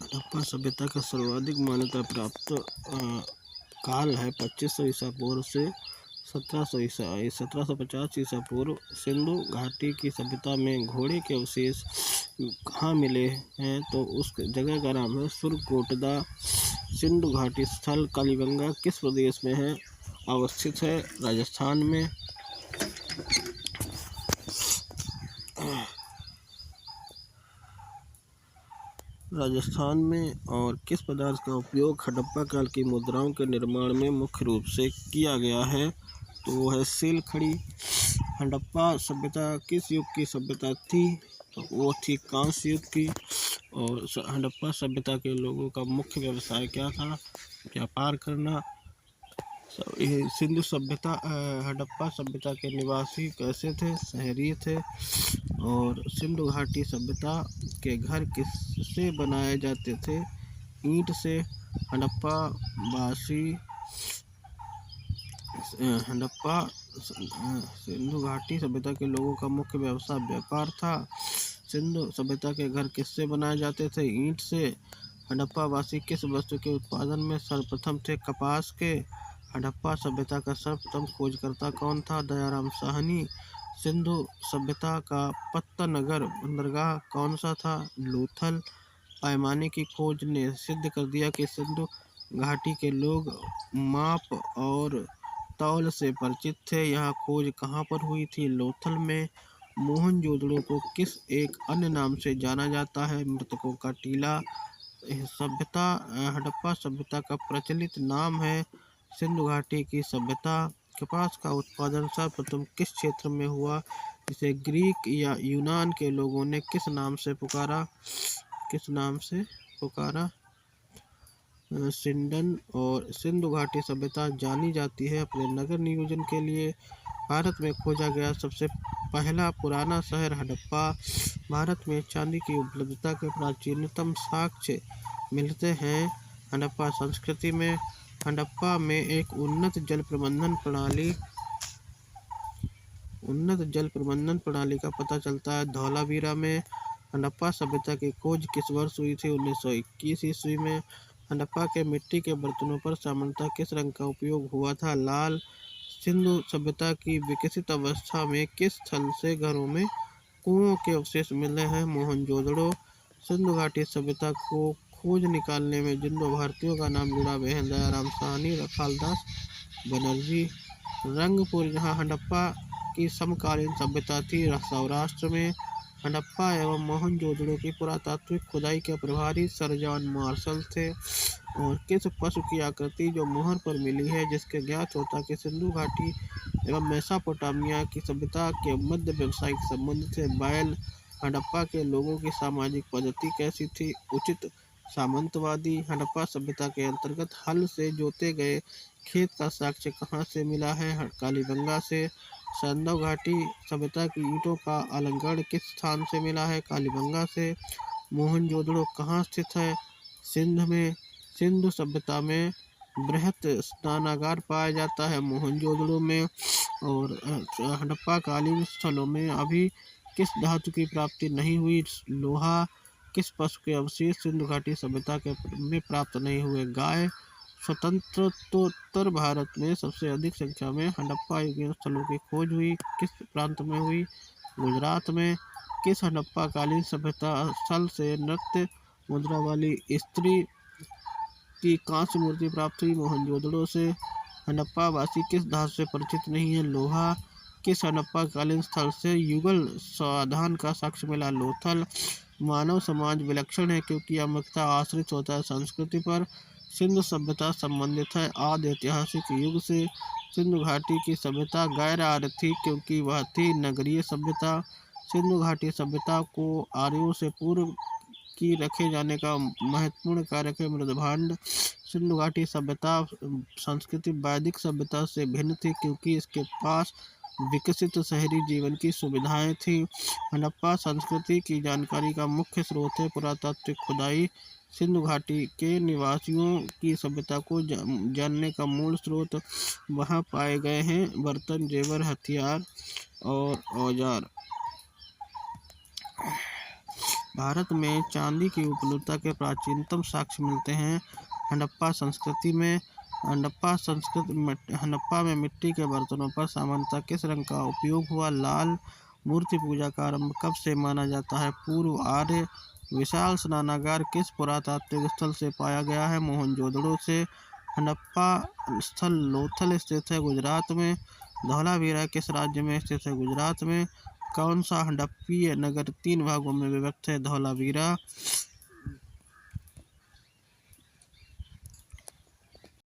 हड़प्पा सभ्यता का सर्वाधिक मान्यता प्राप्त काल है 2500 ईसा पूर्व से 1750 ईसा पूर्व। सिंधु घाटी की सभ्यता में घोड़े के अवशेष कहाँ मिले हैं तो उस जगह का नाम है सुरकोटदा। सिंधु घाटी स्थल कालीबंगा किस प्रदेश में है अवस्थित है? राजस्थान में। राजस्थान में। और किस पदार्थ का उपयोग हड़प्पा काल की मुद्राओं के निर्माण में मुख्य रूप से किया गया है तो वो है सील खड़ी। हड़प्पा सभ्यता किस युग की सभ्यता थी तो वो थी कांस्य युग की। और हड़प्पा सभ्यता के लोगों का मुख्य व्यवसाय क्या था? व्यापार करना। सिंधु सभ्यता हड़प्पा सभ्यता के निवासी कैसे थे? शहरी थे। और सिंधु घाटी सभ्यता के घर किससे बनाए जाते थे? ईंट से। हड़प्पा सिंधु घाटी सभ्यता के लोगों का मुख्य व्यवसाय व्यापार था। सिंधु सभ्यता के घर किससे बनाए जाते थे? ईंट से। हड़प्पा वासी किस वस्तु के उत्पादन में सर्वप्रथम थे? कपास के। हड़प्पा सभ्यता का सर्वप्रथम खोजकर्ता कौन था? दयाराम साहनी। सिंधु सभ्यता का पत्तन नगर बंदरगाह कौन सा था? लोथल। पैमाने की खोज ने सिद्ध कर दिया कि सिंधु घाटी के लोग माप और तौल से परिचित थे। यह खोज कहाँ पर हुई थी? लोथल में। मोहनजोदड़ो को किस एक अन्य नाम से जाना जाता है? मृतकों का टीला। सभ्यता हड़प्पा सभ्यता का प्रचलित नाम है सिंधु घाटी की सभ्यता। कपास का उत्पादन सर्वप्रथम किस क्षेत्र में हुआ जिसे ग्रीक या यूनान के लोगों ने किस नाम से पुकारा? सिंडन। और सिंधु घाटी सभ्यता जानी जाती है अपने नगर नियोजन के लिए। भारत में खोजा गया सबसे पहला पुराना शहर हड़प्पा। भारत में चांदी की उपलब्धता के प्राचीनतम साक्ष्य मिलते हैं हड़प्पा संस्कृति में। हड़प्पा में एक उन्नत जल प्रबंधन प्रणाली का पता चलता है धौलावीरा में। हड़प्पा सभ्यता की खोज किस वर्ष हुई थी? 1921 ईस्वी में। हड़प्पा के मिट्टी के बर्तनों पर सामान्यतः किस रंग का उपयोग हुआ था? लाल। सिंधु सभ्यता की विकसित अवस्था में किस स्थल से घरों में कुओं के अवशेष मिले हैं? मोहनजोदड़ो। सिंधु घाटी सभ्यता को खोज निकालने में जिन दो भारतीयों का नाम जुड़ा हुए हैं दयाराम साहनी, रखालदास बनर्जी। रंगपुर जहाँ हड़प्पा की समकालीन सभ्यता थी सौराष्ट्र में। हड़प्पा एवं मोहनजोदड़ो की पुरातात्विक खुदाई के प्रभारी सर जॉन मार्शल थे। और किस पशु की आकृति जो मोहर पर मिली है जिसके ज्ञात होता कि सिंधु घाटी एवं मेसोपोटामिया की सभ्यता के मध्य व्यावसायिक संबंध थे? बैल। हड़प्पा के लोगों की सामाजिक पद्धति कैसी थी? उचित सामंतवादी। हड़प्पा सभ्यता के अंतर्गत हल से जोते गए खेत का साक्ष्य कहाँ से मिला है? कालीबंगा से। सिंधु घाटी सभ्यता की ईंटों का अलंकरण किस स्थान से मिला है? कालीबंगा से। मोहनजोदड़ो कहाँ स्थित है? सिंध में। सिंधु सभ्यता में बृहत स्नानागार पाया जाता है मोहनजोदड़ो में। और हड़प्पा कालीन स्थलों में अभी किस धातु की प्राप्ति नहीं हुई? लोहा। किस पशु के अवशेष सिंधु घाटी सभ्यता के में प्राप्त नहीं हुए? गाय। स्वतंत्रोत्तर भारत में सबसे अधिक संख्या में हड़प्पा युगीन स्थलों की खोज हुई किस प्रांत में हुई? गुजरात में। किस हड़प्पा कालीन सभ्यता स्थल से नृत्य मुद्रा वाली स्त्री की कांस्य मूर्ति प्राप्त हुई? मोहनजोदड़ो से। हड़प्पा वासी किस धातु से परिचित नहीं है? लोहा। किस हड़प्पा कालीन स्थल से युगल समाधान का साक्ष्य मिला? लोथल। मानव समाज विलक्षण है क्योंकि यह मुख्यतः आश्रित होता है संस्कृति पर। सिंधु सभ्यता संबंधित है आदि ऐतिहासिक युग से। सिंधु घाटी की सभ्यता गैर आर्य थी क्योंकि वह थी नगरीय सभ्यता। सिंधु घाटी सभ्यता को आर्यों से पूर्व की रखे जाने का महत्वपूर्ण कारक है मृदभांड। सिंधु घाटी सभ्यता संस्कृति वैदिक सभ्यता से भिन्न थी क्योंकि इसके पास विकसित शहरी जीवन की सुविधाएं थी। हड़प्पा संस्कृति की जानकारी का मुख्य स्रोत है पुरातात्विक खुदाई। सिंधु घाटी के निवासियों की सभ्यता को जानने का मूल स्रोत वहां पाए गए हैं बर्तन, जेवर, हथियार और औजार। भारत में चांदी की उपलब्धता के प्राचीनतम साक्ष्य मिलते हैं हड़प्पा संस्कृति में। हड़प्पा में मिट्टी के बर्तनों पर सामान्यतः किस रंग का उपयोग हुआ? लाल। मूर्ति पूजा का आरंभ कब से माना जाता है? पूर्व आर्य। विशाल स्नानागार किस पुरातात्विक स्थल से पाया गया है? मोहनजोदड़ो से। हड़प्पा स्थल लोथल स्थित है गुजरात में। धौलावीरा किस राज्य में स्थित है? गुजरात में। कौन सा हड़प्पीय नगर 3 भागों में विभक्त है? धौलावीरा।